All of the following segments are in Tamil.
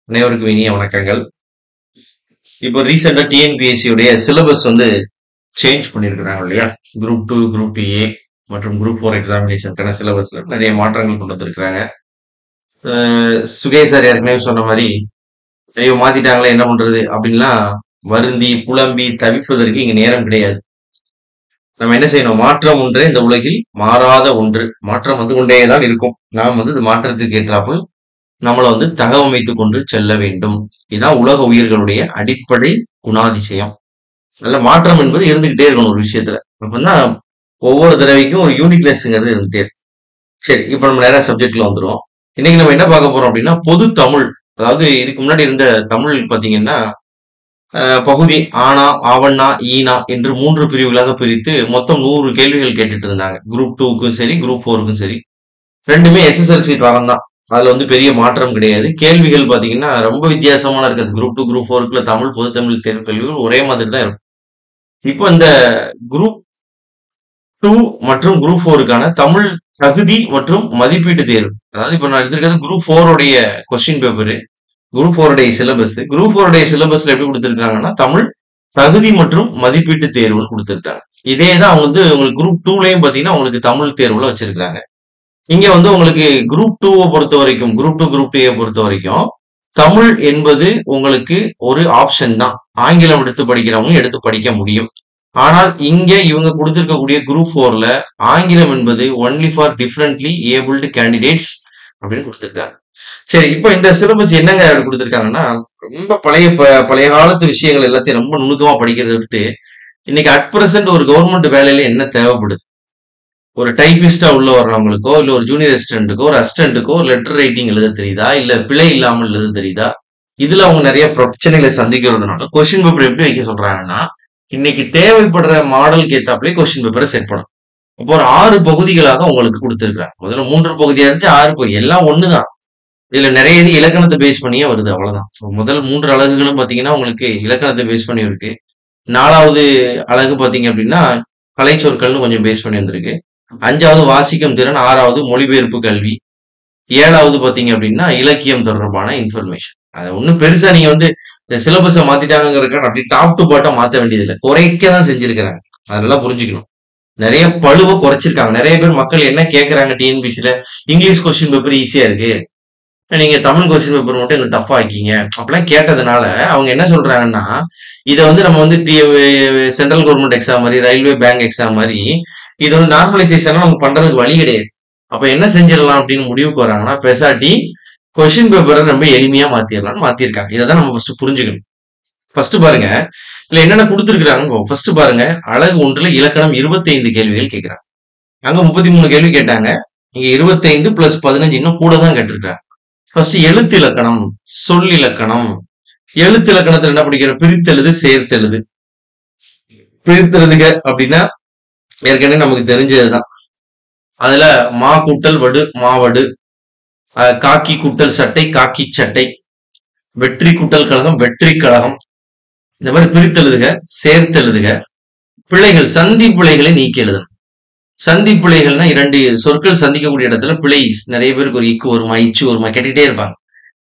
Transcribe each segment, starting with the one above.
அனைவருக்கும் இனிய வணக்கங்கள். இப்போ ரீசெண்டா டிஎன்பிஎஸ்சி உடைய சிலபஸ் சேஞ்ச் பண்ணிருக்கிறாங்க இல்லையா? குரூப் 2, குரூப் 2A மற்றும் குரூப் 4 எக்ஸாமினேஷனுக்கான சிலபஸ்ல நிறைய மாற்றங்கள் கொண்டு வந்திருக்கிறாங்க. சுகேஷ் சார் ஏற்கனவே சொன்ன மாதிரி ஐயோ மாத்திட்டாங்களே என்ன பண்றது அப்படின்லாம் வருந்தி புலம்பி தவிப்பதற்கு இங்க நேரம் கிடையாது. நம்ம என்ன செய்யணும்? மாற்றம் ஒன்றே இந்த உலகில் மாறாத ஒன்று. மாற்றம் வந்து கொண்டேதான் இருக்கும். நாம் இந்த மாற்றத்துக்கு ஏற்றாப்புல் நம்மளை தகவமைத்துக் கொண்டு செல்ல வேண்டும். இதுதான் உலக உயிர்களுடைய அடிப்படை குணாதிசயம். நல்ல மாற்றம் என்பது இருந்துகிட்டே இருக்கணும் ஒரு விஷயத்துல. அப்படின்னா ஒவ்வொரு தடவைக்கும் ஒரு யூனிக்னஸ்ங்கிறது இருந்துட்டே இருக்கு. சரி, இப்ப நம்ம நேரா சப்ஜெக்ட்ல வந்துருவோம். இன்னைக்கு நம்ம என்ன பார்க்க போறோம் அப்படின்னா பொது தமிழ். அதாவது இதுக்கு முன்னாடி இருந்த தமிழ் பாத்தீங்கன்னா பகுதி ஆனா, ஆவண்ணா, ஈனா என்று 3 பிரிவுகளாக பிரித்து மொத்தம் 100 கேள்விகள் கேட்டுட்டு இருந்தாங்க. குரூப் 2க்கும் சரி, குரூப் 4க்கும் சரி. ரெண்டுமே எஸ்எஸ்எல்சி தரம் தான். அதுல பெரிய மாற்றம் கிடையாது. கேள்விகள் பாத்தீங்கன்னா ரொம்ப வித்தியாசமான இருக்காது. குரூப் 2, குரூப் 4க்குள்ள தமிழ், பொது தமிழ் தேர்வு கேள்விகள் ஒரே மாதிரி தான் இருக்கும். இப்போ இந்த குரூப் 2 மற்றும் குரூப் 4க்கான தமிழ் தகுதி மற்றும் மதிப்பீட்டு தேர்வு. அதாவது இப்ப நான் எடுத்திருக்கிறது குரூப் 4 உடைய கொஸ்டின் பேப்பரு, குரூப் 4 உடைய சிலபஸ். குரூப் 4 உடைய சிலபஸ்ல எப்படி கொடுத்திருக்காங்கன்னா தமிழ் தகுதி மற்றும் மதிப்பீட்டு தேர்வுன்னு கொடுத்திருக்காங்க. இதே தான் உங்களுக்கு குரூப் 2லயும் பாத்தீங்கன்னா உங்களுக்கு தமிழ் தேர்வுல வச்சிருக்காங்க. இங்க உங்களுக்கு குரூப் 2 பொறுத்த வரைக்கும், குரூப் 2, குரூப் 2A பொறுத்த வரைக்கும் தமிழ் என்பது உங்களுக்கு ஒரு ஆப்ஷன் தான். ஆங்கிலம் எடுத்து படிக்கிறவங்க எடுத்து படிக்க முடியும். ஆனால் இங்க இவங்க கொடுத்திருக்கக்கூடிய குரூப் 4ல ஆங்கிலம் என்பது only for differently abled candidates அப்படின்னு கொடுத்திருக்காங்க. சரி, இப்ப இந்த சிலபஸ் என்னங்க கொடுத்திருக்காங்கன்னா ரொம்ப பழைய காலத்து விஷயங்கள் எல்லாத்தையும் ரொம்ப நுணுக்கமா படிக்கிறத விட்டு இன்னைக்கு அட் பிரசன்ட் ஒரு கவர்மெண்ட் வேலையில என்ன தேவைப்படுது, ஒரு டைபிஸ்டா உள்ள வர்றவங்களுக்கோ இல்ல ஒரு ஜூனியர் அசிஸ்டன்ட்டுக்கோ ஒரு அசிஸ்டன்ட்டுக்கோ ஒரு லெட்டர் ரைட்டிங் எழுத தெரியுதா, இல்ல பிழை இல்லாமல் எழுத தெரியுதா, இதுல அவங்க நிறைய பிரச்சனைகளை சந்திக்கிறதுனால கொஸ்டின் பேப்பர் எப்படி வைக்க சொல்றாங்கன்னா இன்னைக்கு தேவைப்படுற மாடலுக்கு ஏத்தாப்புல கொஸ்டின் பேப்பரை செட் பண்ணும். இப்போ ஒரு 6 பகுதிகளாக உங்களுக்கு கொடுத்திருக்காங்க. முதல்ல 3 பகுதியா இருந்துச்சு, 6 பகுதி எல்லாம் ஒண்ணுதான். இதுல நிறைய இது இலக்கணத்தை பேஸ் பண்ணியே வருது, அவ்வளவுதான். முதல் 3 அலகுகளும் பாத்தீங்கன்னா உங்களுக்கு இலக்கணத்தை பேஸ் பண்ணி இருக்கு. 4வது அலகு பாத்தீங்க அப்படின்னா கலை சொற்கள்னு கொஞ்சம் பேஸ் பண்ணி வந்திருக்கு. 5வது வாசிக்கும் திறன், 6வது மொழிபெயர்ப்பு கல்வி, 7வது பாத்தீங்க அப்படின்னா இலக்கியம் தொடர்பான இன்ஃபர்மேஷன். அதை ஒண்ணும் பெருசா நீங்க இந்த சிலபஸை மாத்திட்டாங்கிறதுக்காக அப்படி டாப் டு பாட்டம் மாத்த வேண்டியது இல்லை, குறைக்கதான் செஞ்சிருக்கிறாங்க. அதெல்லாம் புரிஞ்சுக்கணும். நிறைய பழுவை குறைச்சிருக்காங்க. நிறைய பேர் மக்கள் என்ன கேட்கறாங்க டிஎன்பிசில, இங்கிலீஷ் கொஸ்டின் பேப்பர் ஈஸியா இருக்கு, நீங்க தமிழ் கொஸ்டின் பேப்பர் மட்டும் எங்க டஃபா ஆக்கிங்க அப்படிலாம் கேட்டதுனால அவங்க என்ன சொல்றாங்கன்னா இதை நம்ம சென்ட்ரல் கவர்மெண்ட் எக்ஸாம் மாதிரி, ரயில்வே பேங்க் எக்ஸாம் மாதிரி இது நார்மலைசேஷன் நம்ம பண்றதுக்கு வழி கிடையாது. அப்ப என்ன செஞ்சிடலாம் அப்படின்னு முடிவுக்கு வராங்கன்னா பெசாட்டி கொஸ்டின் பேப்பரை ரொம்ப எளிமையா மாத்திரலாம்னு மாத்திருக்காங்க. இதான் நம்ம ஃபர்ஸ்ட் புரிஞ்சுக்கணும். ஃபர்ஸ்ட் பாருங்க இல்ல என்னென்ன கொடுத்துருக்காங்க. ஃபர்ஸ்ட் பாருங்க, அலகு 1ல இலக்கணம் 25 கேள்விகள் கேட்கிறாங்க. அங்க 33 கேள்வி கேட்டாங்க. இங்க 25 + 15 இன்னும் கூட தான் கேட்டிருக்காங்க. ஃபர்ஸ்ட் எழுத்து இலக்கணம், சொல் இலக்கணம். எழுத்து இலக்கணத்துல என்ன படிக்கிற? பிரித்தெழுது, சேர்த்தெழுது. பிரித்தெழுதுக அப்படின்னா ஏற்கனவே நமக்கு தெரிஞ்சதுதான். அதுல மா கூட்டல் வடு, மாவடு, காக்கி கூட்டல் சட்டை, காக்கி சட்டை, வெற்றி கூட்டல் கழகம், வெற்றி கழகம். இந்த மாதிரி பிரித்தெழுதுக, சேர்த்தெழுதுக. பிழைகள், சந்தி பிழைகளை நீக்கி எழுதணும். சந்தி பிழைகள்னா 2 சொற்கள் சந்திக்கக்கூடிய இடத்துல பிழை நிறைய பேருக்கு ஒரு இக்கு வருமா, இச்சு வருமா கேட்டுக்கிட்டே இருப்பாங்க.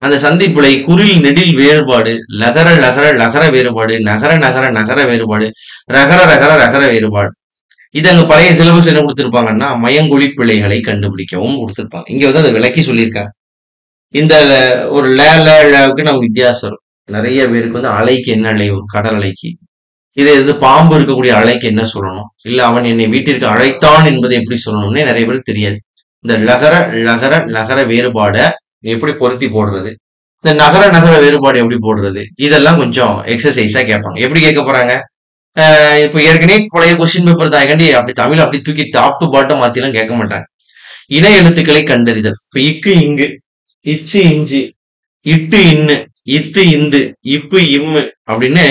அந்த சந்தி பிழை, குறில் நெடில் வேறுபாடு, லகர லகர லகர வேறுபாடு, நகர நகர நகர வேறுபாடு, ரகர ரகர ரகர வேறுபாடு. இது அங்க பழைய சிலபஸ் என்ன கொடுத்திருப்பாங்கன்னா மயங்கொழி பிழைகளை கண்டுபிடிக்கவும் கொடுத்திருப்பாங்க. இங்க அதை விளக்கி சொல்லியிருக்காங்க. இந்த ஒரு லேவுக்கு நமக்கு வித்தியாசம் இருக்கும். நிறைய பேருக்கு அலைக்கு என்ன அலை வரும்? கடல் அலைக்கு. இது பாம்பு இருக்கக்கூடிய அலைக்கு என்ன சொல்லணும், இல்ல அவன் என்னை வீட்டிற்கு அழைத்தான் என்பதை எப்படி சொல்லணும்னே நிறைய பேருக்கு தெரியாது. இந்த லகர லகர நகர வேறுபாடை எப்படி பொருத்தி போடுறது, இந்த நகர நகர வேறுபாடு எப்படி போடுறது, இதெல்லாம் கொஞ்சம் எக்ஸசைஸா கேட்பாங்க. எப்படி கேட்க போறாங்க? இப்ப ஏற்கனவே பழைய கொஸ்டின் பேப்பர் தான் கண்டி அப்படி தமிழ் அப்படி தூக்கி டாப் டு பாட்டம் மாத்திலாம் கேட்க மாட்டாங்க. இணை எழுத்துக்களை கண்டறிதல். இப்ப இக்கு இங்கு, இச்சு இஞ்சு, இட்டு இன்னு, இத்து இந்து, இப்பு இம்மு அப்படின்னு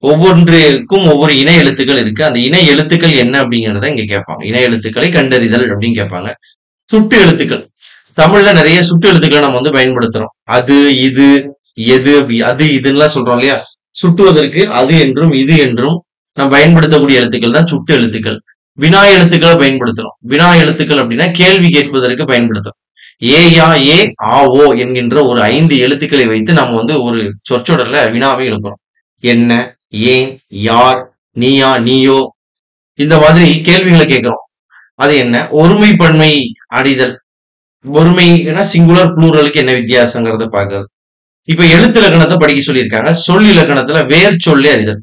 ஒவ்வொன்றுக்கும் ஒவ்வொரு இணை எழுத்துக்கள் இருக்கு. அந்த இணை எழுத்துக்கள் என்ன அப்படிங்கறத இங்க கேட்பாங்க. இணை எழுத்துக்களை கண்டறிதல் அப்படின்னு கேட்பாங்க. சுட்டு எழுத்துக்கள். தமிழ்ல நிறைய சுட்டு எழுத்துக்களை நம்ம பயன்படுத்துறோம். அது, இது, எது, அது இதுலாம் சொல்றோம் இல்லையா? சுட்டுவதற்கு அது என்றும் இது என்றும் நம்ம பயன்படுத்தக்கூடிய எழுத்துக்கள் தான் சுட்டு எழுத்துக்கள். வினா எழுத்துக்களை பயன்படுத்துறோம். வினா எழுத்துக்கள் அப்படின்னா கேள்வி கேட்பதற்கு பயன்படுத்துறோம். ஏயா ஏ ஆ ஓ என்கின்ற ஒரு 5 எழுத்துக்களை வைத்து நம்ம வந்து ஒரு சொற்றொடர்ல வினாவை எழுப்புறோம். என்ன, ஏன், யார், நீயா, நீயோ, இந்த மாதிரி கேள்விகளை கேட்கிறோம். அது என்ன? ஒருமைப்பன்மை அடிதல். ஒருமைனா சிங்குலர் ப்ளூரலுக்கு என்ன வித்தியாசங்கிறத பாக்குறது. இப்ப எழுத்து இலக்கணத்தை படிக்க சொல்லியிருக்காங்க. சொல் இலக்கணத்துல வேர் சொல்லே அறிதல்.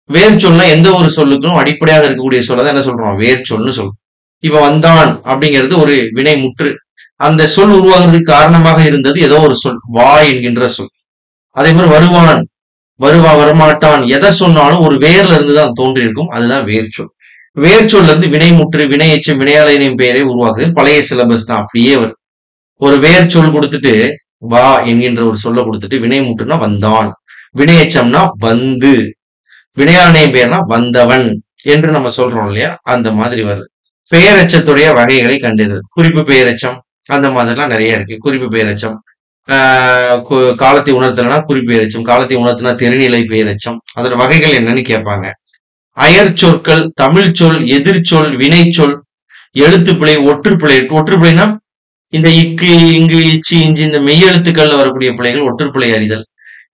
வேர் சொல்னா எந்த ஒரு சொல்லுக்கும் அடிப்படையாக இருக்கக்கூடிய சொல்லதான் என்ன சொல்றோம்? வேர் சொல்னு சொல்றோம். இப்ப வந்தான் அப்படிங்கிறது ஒரு வினை முற்று. அந்த சொல் உருவாகிறதுக்கு காரணமாக இருந்தது ஏதோ ஒரு சொல், வா என்கின்ற சொல். அதே மாதிரி வருவான், வரமாட்டான், எதை சொன்னாலும் ஒரு வேர்ல இருந்துதான் தோன்றி இருக்கும். அதுதான் வேர் சொல். வேர் சொல்ல இருந்து வினை முற்று, வினை எச்சம், வினையாளரின் பெயரை உருவாக்குது. பழைய சிலபஸ் தான், அப்படியே வரும். ஒரு வேர் சொல் கொடுத்துட்டு வா என்கின்ற ஒரு சொல்ல கொடுத்துட்டு வினை முற்றுனா வந்தான், வினை எச்சம்னா வந்து, வினையாளரின் பெயர்னா வந்தவன் என்று நம்ம சொல்றோம் இல்லையா? அந்த மாதிரி வருது. பெயரெச்சத்துடைய வகைகளை கண்டறிதல். குறிப்பு பெயரெச்சம் அந்த மாதிரிலாம் நிறைய இருக்கு. குறிப்பு பெயரெச்சம் காலத்தை உணர்த்தலனா குறிப்பு பெயரெச்சம், காலத்தை உணர்த்தினா தெரிநிலை பெயரெச்சம், அதோட வகைகள் என்னன்னு கேட்பாங்க. அயர் சொற்கள், தமிழ் சொல், எதிர்ச்சொல், வினைச்சொல், எழுத்துப்பிழை, ஒற்றுப்பிழை. ஒற்றுப்பிழைனா இந்த இக்கு, இங்கு, இச்சி, இஞ்சி இந்த மெய்யெழுத்துக்கள்ல வரக்கூடிய பிழைகள் ஒற்றுப்பிழை அறிதல்.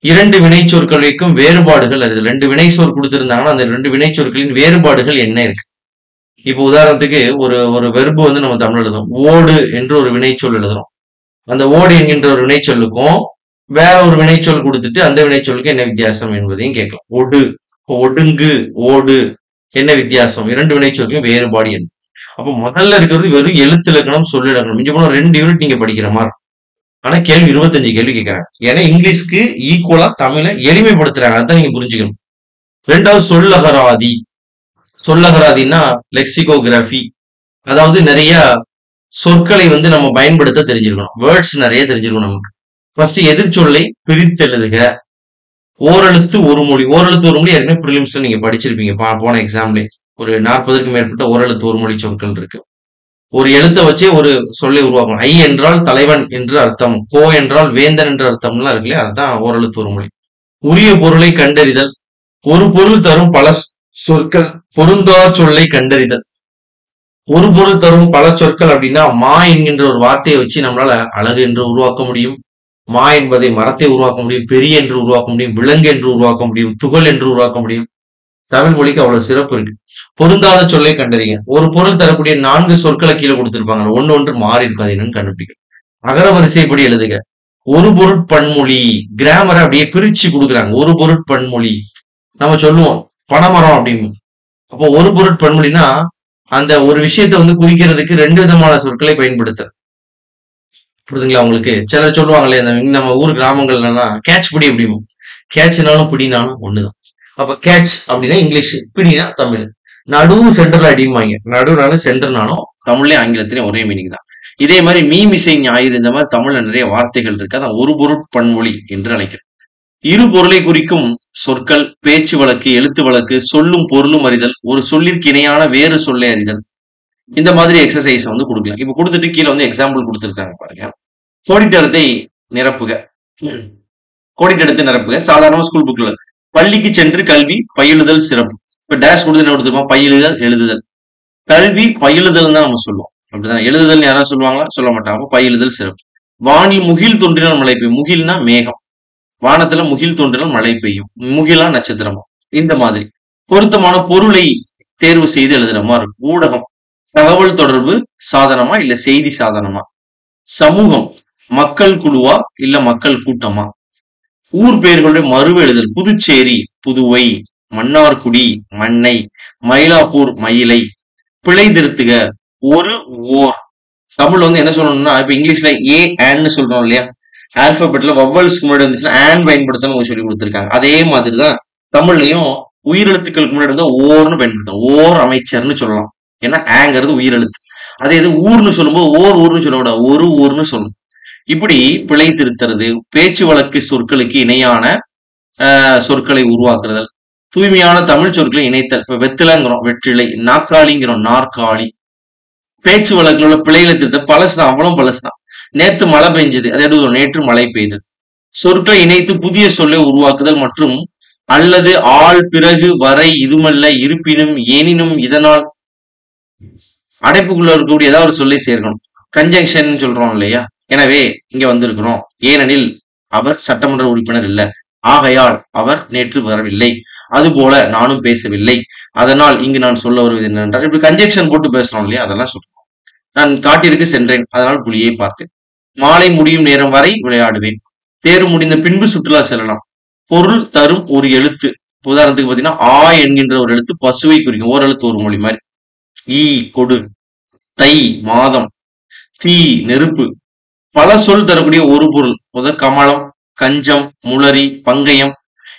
2 வினை சொற்களுக்கும் வேறுபாடுகள் அறிதல். 2 வினை சொல் கொடுத்திருந்தாங்கன்னா அந்த 2 வினை சொற்களின் வேறுபாடுகள் என்ன இருக்கு? இப்போ உதாரணத்துக்கு ஒரு வெர்பு வந்து நம்ம தமிழ் எழுதுறோம். ஓடு என்று ஒரு வினைச்சொல் எழுதுறோம். அந்த ஓடு என்கின்ற ஒரு வினைச்சொல்லுக்கும் வேற ஒரு வினைச்சொல் கொடுத்துட்டு அந்த வினைச்சொல்லுக்கு என்ன வித்தியாசம் என்பதையும் கேட்கலாம். ஒடு, ஒடுங்கு, ஓடு என்ன வித்தியாசம்? 2 வினைச்சொல்லுக்கும் வேறுபாடு என்ன? அப்போ முதல்ல இருக்கிறது வெறும் எழுத்து இலக்கணம், சொல் இலக்கணம். மிஞ்சி போன 2 யூனிட் நீங்க படிக்கிற மாதிரி. ஆனா கேள்வி 25 கேள்வி கேட்கறாங்க. ஏன்னா இங்கிலீஷ்க்கு ஈக்குவலா தமிழை எளிமைப்படுத்துறாங்க. அதான் நீங்க புரிஞ்சுக்கணும். 2வது சொல்லகராதி. சொல்லகராதின்னா லெக்சிகோகிராஃபி. அதாவது நிறைய சொற்களை வந்து நம்ம பயன்படுத்த தெரிஞ்சிருக்கணும். வேர்ட்ஸ் நிறைய தெரிஞ்சிருக்கணும் நமக்கு. ஃபர்ஸ்ட் எதிர்ச்சொல்லை பிரித்தெழுதுக. ஓரெழுத்து ஒரு மொழி. ஓரெழுத்து ஒரு மொழி ஏற்கனவே ப்ரிலிம்ஸ்ல நீங்க படிச்சிருப்பீங்க. போன எக்ஸாம்ல ஒரு 40க்கும் மேற்பட்ட ஓரெழுத்து ஒரு மொழி சொற்கள் இருக்கு. ஒரு எழுத்தை வச்சே ஒரு சொல்லை உருவாக்கணும். ஐ என்றால் தலைவன் என்று அர்த்தம், கோ என்றால் வேந்தன் என்று அர்த்தம்லாம் இருக்கு இல்லையா? அதுதான் ஓரெழுத்து ஒரு மொழி. உரிய பொருளை கண்டறிதல். ஒரு பொருள் தரும் பல சொற்கள், பொருந்தா சொல்லை கண்டறிதல். ஒரு பொருள் தரும் பல சொற்கள் அப்படின்னா மா என்கின்ற ஒரு வார்த்தையை வச்சு நம்மளால அழகு என்று உருவாக்க முடியும், மா என்பதை மரத்தை உருவாக்க முடியும், பெரிய என்று உருவாக்க முடியும், விலங்கு என்று உருவாக்க முடியும், துகள் என்று உருவாக்க முடியும். தமிழ் மொழிக்கு அவ்வளவு சிறப்பு இருக்கு. பொருந்தாத சொல்லை கண்டறிங்க. ஒரு பொருள் தரக்கூடிய 4 சொற்களை கீழே கொடுத்திருப்பாங்க. ஒன்று மாறி இருக்கு, அது என்னன்னு கண்டுபிடிக்க. அகர வரிசைப்படி எழுதுக. ஒரு பொருட்பன்மொழி. கிராமரை அப்படியே பிரிச்சு கொடுக்குறாங்க. ஒரு பொருட்பன்மொழி. நம்ம சொல்லுவோம் பனைமரம் அப்படின்னு. அப்போ ஒரு பொருட்பன்மொழினா அந்த ஒரு விஷயத்தை வந்து குறிக்கிறதுக்கு 2 விதமான சொற்களை பயன்படுத்த. புரியுதுங்களா உங்களுக்கு? சிலர் சொல்லுவாங்களே நம்ம ஊர் கிராமங்கள்லாம் கேட்ச் பிடி அப்படிமோ. கேட்ச்னாலும் பிடினாலும் ஒண்ணுதான். அப்ப கேட்ச் அப்படின்னா இங்கிலீஷ், பிடினா தமிழ். நடு சென்டர்ல அடிமாங்க. நடுனாலும் சென்டர்னாலும் தமிழ்லயும் ஆங்கிலத்திலயும் ஒரே மீனிங் தான். இதே மாதிரி மீமிசை ஞாயிறு இந்த மாதிரி தமிழ்ல நிறைய வார்த்தைகள் இருக்கு. அதான் ஒரு பொருட்பன்மொழி என்று அழைக்கிறோம். இரு பொருளை குறிக்கும் சொற்கள், பேச்சு வழக்கு, எழுத்து வழக்கு, சொல்லும் பொருளும் அறிதல், ஒரு சொல்லிற்கு இணையான வேறு சொல்லை அறிதல். இந்த மாதிரி எக்ஸசைஸ் வந்து கொடுக்கலாம். இப்ப கொடுத்துட்டு கீழே வந்து எக்ஸாம்பிள் கொடுத்துருக்காங்க பாருங்க. கோடிட்டடத்தை நிரப்புக. கோடிட்டடத்தை நிரப்புக. சாதாரண ஸ்கூல் புக்ல பள்ளிக்கு சென்று கல்வி பயிலுதல் சிறப்பு. இப்ப டேஷ் கொடுத்து என்ன கொடுத்துருப்போம்? பயிலுதல், எழுதுதல். கல்வி பயிலுதல் தான் நம்ம சொல்லுவோம். அப்படிதான். எழுதுதல் யாராவது சொல்லுவாங்களா? சொல்ல மாட்டாங்க. பயிலுதல் சிறப்பு. வானில் முகில் தோன்றினால் மழை பெய்யும். முகில்னா மேகம். வானத்துல முகில் தோன்றினால் மழை பெய்யும். முகிலா நட்சத்திரமா. இந்த மாதிரி பொருத்தமான பொருளை தேர்வு செய்து எழுதுற மாதிரி இருக்கும். ஊடகம் தகவல் தொடர்பு சாதனமா இல்ல செய்தி சாதனமா. சமூகம் மக்கள் குழுவா இல்ல மக்கள் கூட்டமா. ஊர் பெயர்களுடைய மறுவு எழுதல். புதுச்சேரி புதுவை, மன்னார்குடி மண்ணை, மயிலாப்பூர் மயிலை. பிழை திருத்துக. ஒரு ஓர். தமிழ் வந்து என்ன சொல்லணும்னா இப்ப இங்கிலீஷ்ல ஏ ஆன்னு சொல்றோம் இல்லையா? ஆல்பபெட்ல வவ்வல்ஸ்க்கு முன்னாடி வந்துச்சுன்னா ஆன் பயன்படுத்தணும் சொல்லி கொடுத்துருக்காங்க. அதே மாதிரிதான் தமிழ்லையும் உயிரெழுத்துக்களுக்கு முன்னாடி இருந்தா ஓர்னு பயன்படுத்தணும். ஓர் அமைச்சர்னு சொல்லலாம். ஏன்னா ஆங்கிறது உயிரெழுத்து. அதே இது ஊர்னு சொல்லும்போது ஊர்னு சொல்லக்கூடாது, ஒரு ஊர்னு சொல்லணும். இப்படி பிழை திருத்துறது, பேச்சு வழக்கு சொற்களுக்கு இணையான சொற்களை உருவாக்குறதல், தூய்மையான தமிழ் சொற்களை இணைத்தல். இப்ப வெத்திலங்கிறோம் வெற்றிலை, நாற்காலிங்கிறோம் நாற்காலி. பேச்சு வழக்குல உள்ள பிழைகளை திருத்த பழசுதான், அவ்வளவு பழசுதான். நேற்று மழை பெஞ்சது, அதே நேற்று மழை பெய்தது. சொற்களை இணைத்து புதிய சொல்லை உருவாக்குதல் மற்றும் அல்லது ஆள் பிறகு வரை இதுமல்ல இருப்பினும் எனினும் இதனால் அடைப்புக்குள்ள இருக்கக்கூடிய ஏதாவது ஒரு சொல்லை சேர்க்கணும். கன்ஜங்ஷன் சொல்றோம் இல்லையா? எனவே இங்க வந்திருக்கிறோம். ஏனெனில் அவர் சட்டமன்ற உறுப்பினர் இல்ல. ஆகையால் அவர் நேற்று வரவில்லை. அதுபோல நானும் பேசவில்லை. அதனால் இங்கு நான் சொல்ல வருவது என்னவென்றால், இப்படி கன்ஜெக்ஷன் போட்டு பேசுறோம் இல்லையா, அதெல்லாம் சொல்றோம். நான் காட்டிற்கு சென்றேன். அதனால் புலியை பார்த்தேன். மாலை முடியும் நேரம் வரை விளையாடுவேன். தேர்வு முடிந்த பின்பு சுற்றுலா செல்லலாம். பொருள் தரும் ஒரு எழுத்து. உதாரணத்துக்கு பாத்தீங்கன்னா ஆ என்கின்ற ஒரு எழுத்து பசுவை குறிக்கும். ஓர் எழுத்து ஒரு மொழி மாதிரி. ஈ கொடு, தை மாதம், தீ நெருப்பு. பல சொல் தரக்கூடிய ஒரு பொருள். முதல் கமலம், கஞ்சம், முளரி, பங்கயம்.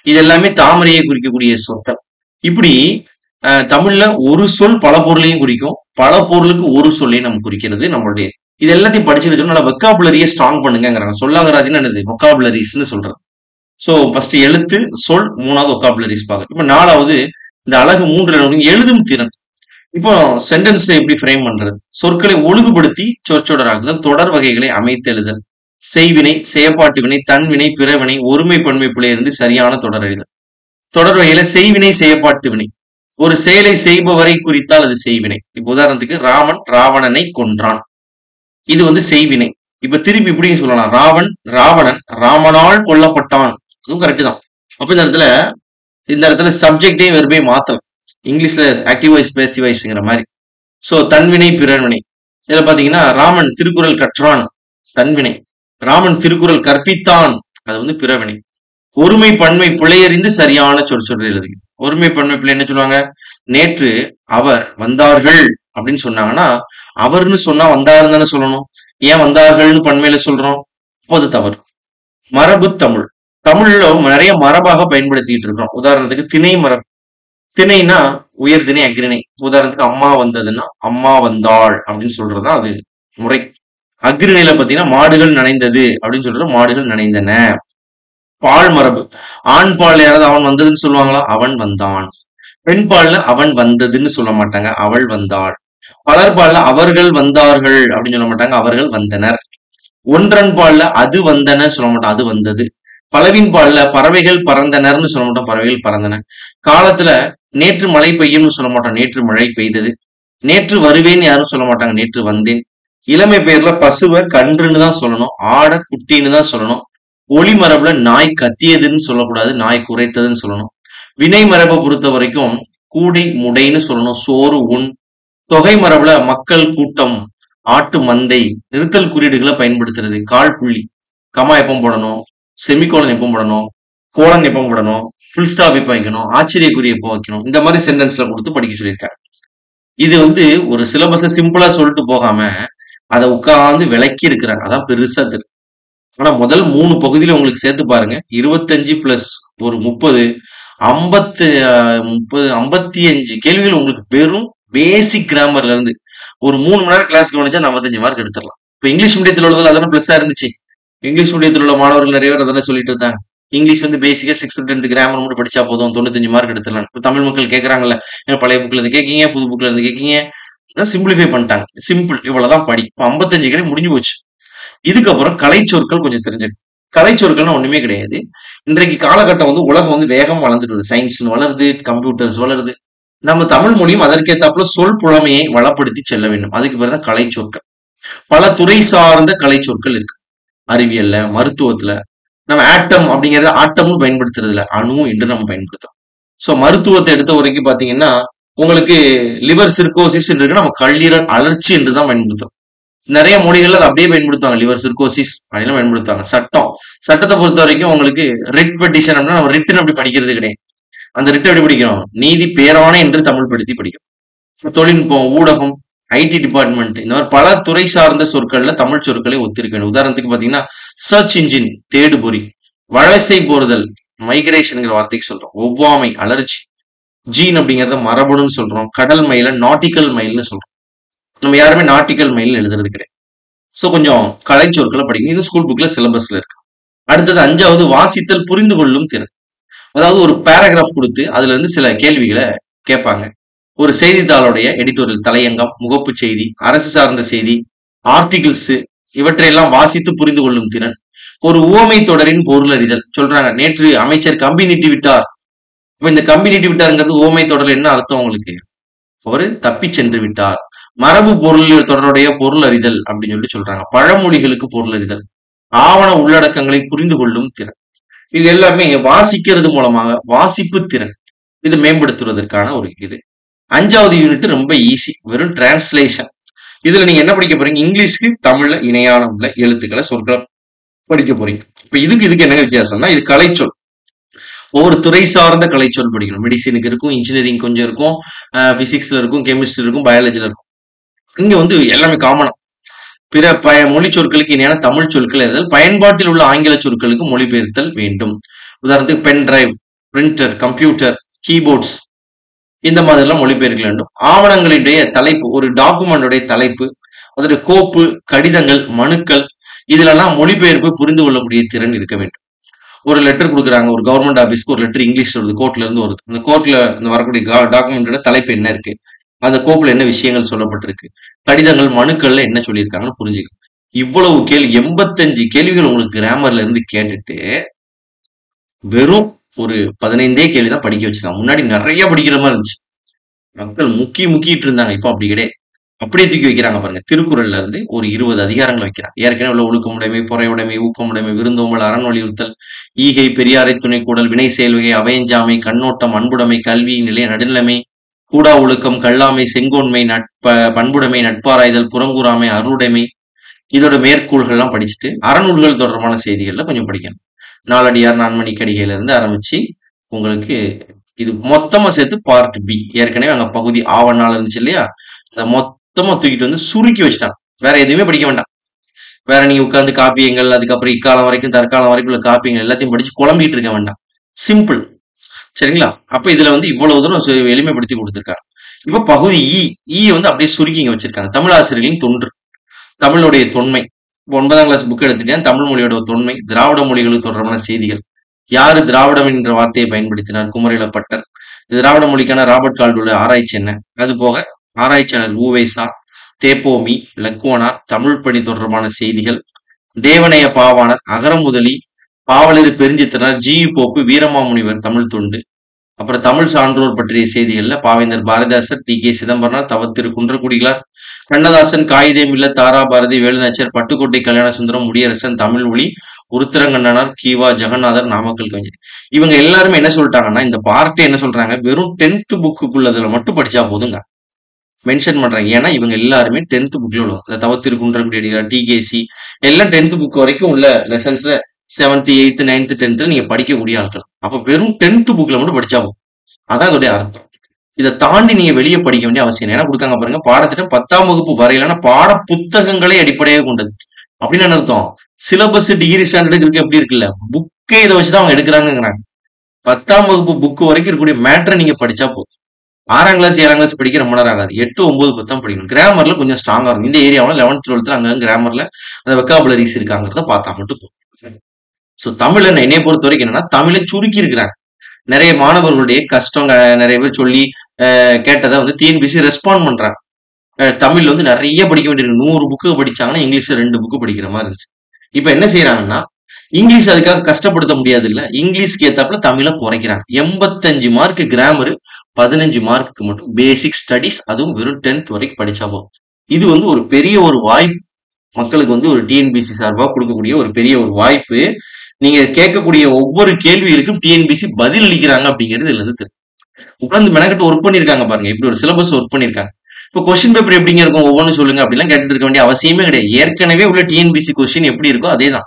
இது எல்லாமே தாமரையை குறிக்கக்கூடிய சொற்கள். இப்படி தமிழ்ல ஒரு சொல் பல பொருளையும் குறிக்கும். பல பொருளுக்கு ஒரு சொல்லையும் நம்ம குறிக்கிறது நம்மளுடைய. இது எல்லாத்தையும் படிச்சு வச்சோம். நல்லா வெக்காபுலரியை ஸ்ட்ராங் பண்ணுங்கிறாங்க. சொல்லாங்கராதின்னு என்னது வெக்காபுலரிஸ்ன்னு சொல்றது. சோ ஃபர்ஸ்ட் எழுத்து, சொல், மூணாவது ஒக்காபுலரிஸ் பார்க்க. இப்ப நாலாவது இந்த அழகு 3 எழுதும் திறன். இப்போ சென்டென்ஸ் எப்படி ஃப்ரேம் பண்றது? சொற்களை ஒழுங்குபடுத்தி சொற்றொடராக்குதல், தொடர் வகைகளை அமைத்து எழுதல், செய்வினை, செயற்பாட்டு வினை, தன்வினை, பிறவினை, ஒருமை பன்மை பிழையிலிருந்து சரியான தொடர் எழுதல். தொடர் வகையில செய்வினை, செயற்பாட்டு வினை. ஒரு செயலை செய்பவரை குறித்தால் அது செய்வினை. இப்ப உதாரணத்துக்கு ராமன் ராவணனை கொன்றான். இது செய்வினை. இப்ப திருப்பி இப்படி சொல்லலாம். ராவணன் ராமனால் கொல்லப்பட்டான். அதுவும் கரெக்ட் தான். அப்ப இந்த இடத்துல சப்ஜெக்டையும் வெர்பையும் மாத்தலாம். இங்கிலீஷ்ல ஆக்டிவ் வாய்ஸ் பேசிவ் வாய்ஸ்ங்கிற மாதிரி. சோ தன்வினை பிறவினை. இதுல பாத்தீங்கன்னா ராமன் திருக்குறள் கற்றான், தன்வினை. ராமன் திருக்குறள் கற்பித்தான், அது பிறவினை. ஒருமை பன்மை பிழையறிந்து சரியான சொற்றொடர் எழுதுங்க. ஒருமை பன்மை பிள்ளை என்ன சொல்லுவாங்க? நேற்று அவர் வந்தார்கள் அப்படின்னு சொன்னாங்கன்னா, அவர்னு சொன்னா வந்தாருன்னு தானே சொல்லணும். ஏன் வந்தார்கள்னு பன்மையில சொல்றோம்? அது தவறு. மரபு தமிழ். தமிழ்ல நிறைய மரபாக பயன்படுத்திட்டு இருக்கோம். உதாரணத்துக்கு திணை மரபு. திணைனா உயர்திணை, அக்ரிணை. உதாரணத்துக்கு அம்மா வந்ததுன்னா அம்மா வந்தாள் அப்படின்னு சொல்றதுதான் அது முறை. அக்ரிணையில பாத்தீங்கன்னா மாடுகள் நனைந்தது அப்படின்னு சொல்றது மாடுகள் நனைந்தன. பால் மரபு. ஆண் பால் யாராவது அவன் வந்ததுன்னு சொல்லுவாங்களா? அவன் வந்தான். பெண் பால்ல அவன் வந்ததுன்னு சொல்ல மாட்டாங்க, அவள் வந்தாள். பலர் பால்ல அவர்கள் வந்தார்கள் அப்படின்னு சொல்ல மாட்டாங்க, அவர்கள் வந்தனர். ஒன்றன் பால்ல அது வந்தன சொல்ல மாட்டோம், அது வந்தது. பலவின் பால்ல பறவைகள் பறந்தனர்னு சொல்ல மாட்டோம், பறவைகள் பறந்தன. காலத்துல நேற்று மழை பெய்யும்னு சொல்ல மாட்டோம், நேற்று மழை பெய்தது. நேற்று வருவேன்னு யாரும் சொல்ல மாட்டாங்க, நேற்று வந்தேன். இளமை பெயர்ல பசுவை கன்றுன்னு தான் சொல்லணும், ஆடை குட்டின்னு தான் சொல்லணும். ஒளி மரபுல நாய் கத்தியதுன்னு சொல்லக்கூடாது, நாய் குறைத்ததுன்னு சொல்லணும். வினை மரபை பொறுத்த வரைக்கும் கூடை முடைன்னு சொல்லணும், சோறு உண். தொகை மரபுல மக்கள் கூட்டம், ஆட்டு மந்தை. நிறுத்தல் குறியீடுகளை பயன்படுத்துறது. கால் புள்ளி, கமா எப்போ போடணும், செமிகோலன் எப்போ போடணும், கோலன் எப்போ போடணும், ஃபுல் ஸ்டாப் எப்போ வைக்கணும், ஆச்சரியக்குறி எப்போ வைக்கணும், இந்த மாதிரி சென்டென்ஸ்ல கொடுத்து படிக்க சொல்லியிருக்காங்க. இது ஒரு சிலபஸை சிம்பிளா சொல்லிட்டு போகாம அதை உட்கார்ந்து விளக்கி இருக்கிறாங்க. அதான் பெருசா தெரியும். ஆனா முதல் 3 பகுதியில உங்களுக்கு சேர்த்து பாருங்க. 25 பிளஸ் ஒரு 30, 55 கேள்விகள் உங்களுக்கு வெறும் பேசிக் கிராமர்ல இருந்து. ஒரு 3 மணி நேரம் கிளாஸ் கவனிச்சா 45 மார்க் எடுத்துடலாம். இப்ப இங்கிலீஷ் மீடியத்தில் உள்ளதுல அதான பிளஸ்ஸா இருந்துச்சு. இங்கிலீஷ் மீடியத்தில் உள்ள மாணவர்கள் நிறைய பேர் அதான சொல்லிட்டு இருந்தாங்க. இங்கிலீஷ் பேசிக்கா 6 to 10 கிராமர் மட்டும் படிச்சா போதும், 95 மார்க் எடுத்துடலாம். இப்ப தமிழ் மக்கள் கேட்கறாங்கல்ல, பழைய புக்ல இருந்து கேட்கீங்க, புது புக்ல இருந்து கேட்கீங்க. சிம்பிளிஃபை பண்ணிட்டாங்க. சிம்பிள், இவ்வளவுதான் படி. இப்ப 55 கேள்வி முடிஞ்சு போச்சு. இதுக்கப்புறம் கலைச்சொற்கள் கொஞ்சம் தெரிஞ்சிடும். கலைச்சொற்கள்னா ஒண்ணுமே கிடையாது. இன்றைக்கு காலகட்டம் உலகம் வேகம் வளர்ந்துட்டு வருது. சயின்ஸ் வளருது, கம்ப்யூட்டர்ஸ் வளருது. நம்ம தமிழ் மொழியும் அதற்கேத்தாப்புல சொல் புலமையை வளப்படுத்தி செல்ல வேண்டும். அதுக்கு பேர் தான் கலைச்சொற்கள். பல துறை சார்ந்த கலைச்சொற்கள் இருக்கு. அறிவியல்ல, மருத்துவத்துல. நம்ம ஆட்டம் அப்படிங்கறத ஆட்டம்னு பயன்படுத்துறது இல்ல, அணு என்று நம்ம பயன்படுத்துறோம். சோ மருத்துவத்தை எடுத்த வரைக்கும் பாத்தீங்கன்னா உங்களுக்கு லிவர் சிர்கோசிஸ் இருக்கு, நம்ம கல்லீரல் அழற்சி என்று தான் பயன்படுத்துறோம். நிறைய மொழிகள்ல அதை அப்படியே பயன்படுத்துவாங்க, லிவர் சிர்கோசிஸ் அப்படின்னு பயன்படுத்துவாங்க. சட்டத்தை பொறுத்த வரைக்கும் உங்களுக்கு ரிட் பெட்டிஷன் அப்படின்னா நம்ம ரிட்னு அப்படி படிக்கிறது கிடையாது. அந்த ரிட் எப்படி படிக்கணும்? நீதி பேராணை என்று தமிழ் படுத்தி படிக்கணும். தொழில்நுட்பம், ஊடகம், ஐடி டிபார்ட்மெண்ட், இந்த மாதிரி பல துறை சார்ந்த சொற்கள்ல தமிழ் சொற்களை ஒத்திருக்க வேண்டும். உதாரணத்துக்கு பாத்தீங்கன்னா சர்ச் இன்ஜின், தேடுபொறி. வலசை போறுதல், மைக்ரேஷன்ங்கிற வார்த்தைக்கு சொல்றோம். ஒவ்வாமை, அலர்ச்சி. ஜீன் அப்படிங்கறத மரபணுன்னு சொல்றோம். கடல் மயில நாட்டிக்கல் மயில்னு சொல்றோம். நம்ம யாருமே நாட்டிக்கல் மயில் எழுதுறது கிடையாது. சோ கொஞ்சம் கலைச்சொற்களை படிக்கணும். இது ஸ்கூல் புக்ல சிலபஸ்ல இருக்கு. அடுத்தது 5வது வாசித்தல், புரிந்து கொள்ளும் திறன். அதாவது ஒரு பேராகிராஃப் கொடுத்து அதுல இருந்து சில கேள்விகளை கேட்பாங்க. ஒரு செய்தித்தாளுடைய எடிட்டோரியல் தலையங்கம், முகப்பு செய்தி, அரசு சார்ந்த செய்தி, ஆர்டிகிள்ஸ், இவற்றையெல்லாம் வாசித்து புரிந்து கொள்ளும் திறன். ஒரு உவமை தொடரின் பொருள் அறிதல். சொல்றாங்க நேற்று அமைச்சர் கம்பி நீட்டி விட்டார். இப்ப இந்த கம்பி நீட்டி விட்டாருங்கிறது உவமை தொடர் என்ன அர்த்தம் உங்களுக்கு? அவரு தப்பி சென்று விட்டார். மரபு பொருள் தொடர்புடைய பொருள் அறிதல் அப்படின்னு சொல்றாங்க. பழமொழிகளுக்கு பொருள் அறிதல், ஆவண உள்ளடக்கங்களை புரிந்து கொள்ளும் திறன். இது எல்லாமே வாசிக்கிறது மூலமாக வாசிப்பு திறன் இது மேம்படுத்துவதற்கான ஒரு இது. 5வது யூனிட் ரொம்ப ஈஸி, வெறும் டிரான்ஸ்லேஷன். இதுல நீங்க என்ன படிக்க போறீங்க? இங்கிலீஷ்க்கு தமிழ்ல இணையான உள்ள எழுத்துக்களை சொற்களை படிக்க போறீங்க. இப்ப இதுக்கு என்ன வித்தியாசம்னா, இது கலைச்சொல். ஒவ்வொரு துறை சார்ந்த கலைச்சொல் படிக்கணும். மெடிசினுக்கு இருக்கும், இன்ஜினியரிங் கொஞ்சம் இருக்கும், பிசிக்ஸ்ல இருக்கும், கெமிஸ்ட்ரி இருக்கும், பயாலஜில இருக்கும். இங்க வந்து எல்லாமே காமனா பிற மொழி சொற்களுக்கு இணையான தமிழ் சொற்கள் எழுதல், பயன்பாட்டில் உள்ள ஆங்கில சொற்களுக்கு மொழிபெயர்த்தல் வேண்டும். உதாரணத்துக்கு pen drive, printer, computer, keyboards இந்த மாதிரி எல்லாம் மொழிபெயர்க்க வேண்டும். ஆவணங்களுடைய தலைப்பு, ஒரு டாக்குமெண்டுடைய தலைப்பு, அதோட கோப்பு, கடிதங்கள், மனுக்கள் இதுலெல்லாம் மொழிபெயர்ப்பு புரிந்து கொள்ளக்கூடிய திறன் இருக்க வேண்டும். ஒரு லெட்டர் கொடுக்குறாங்க, ஒரு கவர்மெண்ட் ஆபீஸ்க்கு ஒரு லெட்டர் இங்கிலீஷ்ல வருது, கோர்ட்ல இருந்து வருது. அந்த கோர்ட்ல வரக்கூடிய டாக்குமெண்டோட தலைப்பு என்ன இருக்கு, அந்த கோப்புல என்ன விஷயங்கள் சொல்லப்பட்டிருக்கு, கடிதங்கள், மனுக்கள்ல என்ன சொல்லியிருக்காங்கன்னு புரிஞ்சுக்கணும். இவ்வளவு கேள்வி, 85 கேள்விகள் உங்களுக்கு கிராமர்ல இருந்து கேட்டுட்டு வெறும் ஒரு 15 கேள்வி தான் படிக்க வச்சிருக்காங்க. முன்னாடி நிறைய படிக்கிற மாதிரி இருந்துச்சு, மக்கள் முக்கிட்டு இருந்தாங்க. இப்போ அப்படி கிடையாது, அப்படியே தூக்கி வைக்கிறாங்க பாருங்க. திருக்குறள்ல இருந்து ஒரு 20 அதிகாரங்கள் வைக்கிறாங்க. ஏற்கனவே உள்ள ஒழுக்கமுடைமை, பொறையுடைமை, ஊக்கமுடைமை, விருந்தோம்பல், அரண் வலியுறுத்தல், ஈகை, பெரியாரை துணை கூடல், வினை செயல்வகை, அவையஞ்சாமை, கண்ணோட்டம், அன்புடைமை, கல்வி, நிலை, நடுநிலைமை, கூடா ஒழுக்கம், கல்லாமை, செங்கோன்மை, பண்புடைமை, நட்பாராய்தல், புறங்கூறாமை, அருளுடைமை, இதோட மேற்கோள்கள்லாம் படிச்சுட்டு அறநூல்கள் தொடர்பான செய்திகள்ல கொஞ்சம் படிக்கணும். நாலடியார், நான்மணிக்கடிகையில இருந்து ஆரம்பிச்சு உங்களுக்கு இது மொத்தமா சேர்த்து பார்ட் பி. ஏற்கனவே அங்க பகுதி ஆவணால இருந்துச்சு இல்லையா, அதை மொத்தமா தூக்கிட்டு வந்து சுருக்கி வச்சுட்டாங்க. வேற எதுவுமே படிக்க வேண்டாம். வேற நீங்க உட்காந்து காப்பியங்கள், அதுக்கப்புறம் இக்காலம் வரைக்கும் தற்காலம் வரைக்கும் உள்ள காப்பியங்கள் எல்லாத்தையும் படிச்சு குழம்பிட்டு இருக்க வேண்டாம். சிம்பிள். சரிங்களா? அப்ப இதுல வந்து இவ்வளவு தூரம் எளிமைப்படுத்தி கொடுத்திருக்காங்க. இப்ப பகுதி இ வந்து அப்படியே சுருக்கி இங்க வச்சிருக்காங்க. தமிழ் ஆசிரியர்களின் தொன்று, தமிழுடைய தொன்மை. 9ஆம் கிளாஸ் புக் எடுத்துட்டேன். தமிழ் மொழியோட தொன்மை, திராவிட மொழிகளுக்கு தொடர்பான செய்திகள், யாரு திராவிடம் என்ற வார்த்தையை பயன்படுத்தினார், குமரிலப்பட்டர், திராவிட மொழிக்கான ராபர்ட் கால்டுவெல் ஆராய்ச்சி என்ன, அது போக ஆராய்ச்சியாளர் உவேசா, தேப்போமி, லக்குவனார், தமிழ் பணி தொடர்பான செய்திகள், தேவனைய பாவாணர், அகரமுதலி, பாவலர் பெருஞ்சித்திரனார், ஜி போப்பு, வீரமாமுனிவர் தமிழ் தொண்டு, அப்புறம் தமிழ் சான்றோர் பற்றிய செய்திகள்ல பாவேந்தர் பாரதிதாசர், டி கே சிதம்பரனார், தவத்திரு குன்றக்குடிகளார், கண்ணதாசன், காகிதம் இல்ல, தாரா பாரதி, வேலுநாச்சியார், பட்டுக்கோட்டை கல்யாண சுந்தரம், முடியரசன், தமிழ் ஒளி, உருத்திரங்கண்ணனார், கீவா ஜெகநாதர், நாமக்கல் கவிஞர். இவங்க எல்லாருமே என்ன சொல்லிட்டாங்கன்னா, இந்த பார்ட்டை என்ன சொல்றாங்க, வெறும் 10th புக்குக்குள்ளதுல மட்டும் படிச்சா போதுங்க மென்ஷன் பண்றாங்க. ஏன்னா இவங்க எல்லாருமே 10th புக்ல உள்ளவங்க. தவத்திரு குன்றக்குடி, டிகேசி எல்லாம் 10th புக் வரைக்கும் உள்ள லெசன்ஸ்ல 7th 8th 9th 10th நீங்க படிக்கக்கூடிய ஆட்கள். அப்ப வெறும் 10th புக்ல மட்டும் படிச்சா போதும், அதான் அதோடைய அர்த்தம். இதை தாண்டி நீங்க வெளியே படிக்க வேண்டிய அவசியம் என்ன கொடுக்காங்க பாருங்க. பாடத்திட்டம் 10ஆம் வகுப்பு வரையிலான பாட புத்தகங்களை அடிப்படையாக கொண்டது. அப்படின்னு என்ன அர்த்தம்? சிலபஸ் டிகிரி ஸ்டாண்டர்டுக்கு இருக்கு எப்படி இருக்குல்ல, புக்கே இதை வச்சுதான் அவங்க எடுக்கிறாங்கிறாங்க. 10ஆம் வகுப்பு புக்கு வரைக்கும் இருக்கக்கூடிய மேட்டரை நீங்க படிச்சா போதும். 6ஆம் கிளாஸ் 7ஆம் கிளாஸ் படிக்க ரொம்ப நேரம் ஆகாது. 8 9 10 படிக்கணும். கிராமர்ல கொஞ்சம் ஸ்ட்ராங்கா இருக்கும். இந்த ஏரியாவில் 11th 12th அங்க கிராமர்ல அந்த வெக்காபுலரிஸ் இருக்காங்கிறத பார்த்தா மட்டும் போதும். ஸோ தமிழ் என்னைய பொறுத்த வரைக்கும் என்னன்னா, தமிழை சுருக்கி இருக்கிறாங்க. நிறைய மாணவர்களுடைய கஷ்டம் நிறைய பேர் சொல்லி கேட்டதை வந்து டிஎன்பிசி ரெஸ்பாண்ட் பண்றாங்க. தமிழ் வந்து நிறைய படிக்க வேண்டியிருக்கு. 100 புக்கு படிச்சாங்கன்னா இங்கிலீஷ்ல 2 புக்கு படிக்கிற மாதிரி இருந்துச்சு. இப்ப என்ன செய்யறாங்கன்னா, இங்கிலீஷ் அதுக்காக கஷ்டப்படுத்த முடியாது இல்ல, இங்கிலீஷ்க்கு ஏத்தாப்புல தமிழை குறைக்கிறாங்க. 85 மார்க் கிராமர், 15 மார்க்கு மட்டும் பேசிக் ஸ்டடிஸ், அதுவும் வெறும் 10th வரைக்கும் படிச்சா போதும். இது வந்து ஒரு பெரிய ஒரு வாய்ப்பு மக்களுக்கு வந்து ஒரு டிஎன்பிசி சார்பா கொடுக்கக்கூடிய ஒரு பெரிய ஒரு வாய்ப்பு. நீங்க கேட்கக்கூடிய ஒவ்வொரு கேள்விகளுக்கும் டிஎன்பிசி பதில் அளிக்கிறாங்க அப்படிங்கிறது இதுல இருந்து தெரியும். உட்காந்து மெனக்கட்டு ஒர்க் பண்ணிருக்காங்க பாருங்க, இப்படி ஒரு சிலபஸ் ஒர்க் பண்ணிருக்காங்க. இப்போ கொஸ்டின் பேப்பர் எப்படிங்க இருக்கும் ஒவ்வொன்னு சொல்லுங்க அப்படிலாம் கேட்டுட்டு இருக்க வேண்டிய அவசியமே கிடையாது. ஏற்கனவே உள்ள டிஎன்பிசி கொஸ்டின் எப்படி இருக்கோ அதே தான்.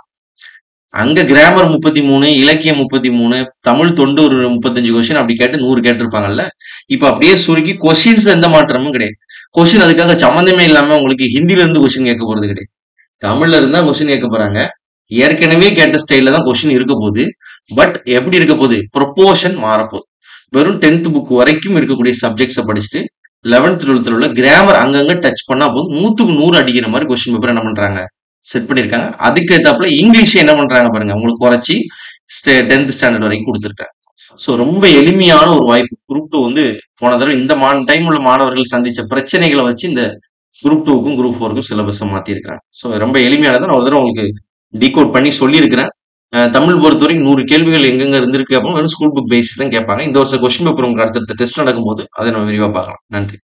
அங்க கிராமர் 33, இலக்கியம் 33, தமிழ் தொண்டு ஒரு 35 கொஸ்டின் அப்படி கேட்டு 100 கேட்டிருப்பாங்கல்ல. இப்ப அப்படியே சுருக்கி கொஸ்டின்ஸ் எந்த மாற்றமும் கிடையாது. கொஸ்டின் அதுக்காக சம்மந்தமே இல்லாம உங்களுக்கு ஹிந்தில இருந்து கொஸ்டின் கேட்க போறது கிடையாது, தமிழ்ல இருந்தா கொஸ்டின் கேட்க போறாங்க. ஏற்கனவே கேட்ட ஸ்டைல்ல தான் கொஸ்டின் இருக்க போகுது. பட் எப்படி இருக்க போகுது, ப்ரொபோர்ஷன் மாறப்போகுது. வெறும் 10th புக் வரைக்கும் இருக்கக்கூடிய சப்ஜெக்ட்ஸை படிச்சுட்டு 11th 12th உள்ள கிராமர் அங்கங்க டச் பண்ணா போதும் 100க்கு 100 அடிக்கிற மாதிரி கொஸ்டின் பேப்பர் என்ன பண்றாங்க, செட் பண்ணிருக்காங்க. அதுக்கு ஏத்தாப்புல இங்கிலீஷ் என்ன பண்றாங்க பாருங்க, உங்களுக்கு குறைச்சி 10th ஸ்டாண்டர்ட் வரைக்கும் கொடுத்துருக்காங்க. ஸோ ரொம்ப எளிமையான ஒரு வாய்ப்பு. குரூப் 2 வந்து போன தடவை இந்த டைம் உள்ள மாணவர்கள் சந்திச்ச பிரச்சனைகளை வச்சு இந்த குரூப் 2க்கும் குரூப் 4க்கும் சிலபஸை மாத்திருக்காங்க. ஸோ ரொம்ப எளிமையானதை நான் ஒரு தடவை உங்களுக்கு டீகோட் பண்ணி சொல்லியிருக்கிறேன். தமிழ் பொறுத்த வரைக்கும் 100 கேள்விகள் எங்கெங்க இருந்திருக்கு அப்படின்னு வெறும் ஸ்கூல் புக் பேசிஸ் தான் கேட்பாங்க. இந்த வருஷம் கொஸ்டின் பேப்பர் உங்களுக்கு அடுத்தடுத்த டெஸ்ட் நடக்கும்போது அதை நம்ம விரிவாக பார்க்கலாம். நன்றி.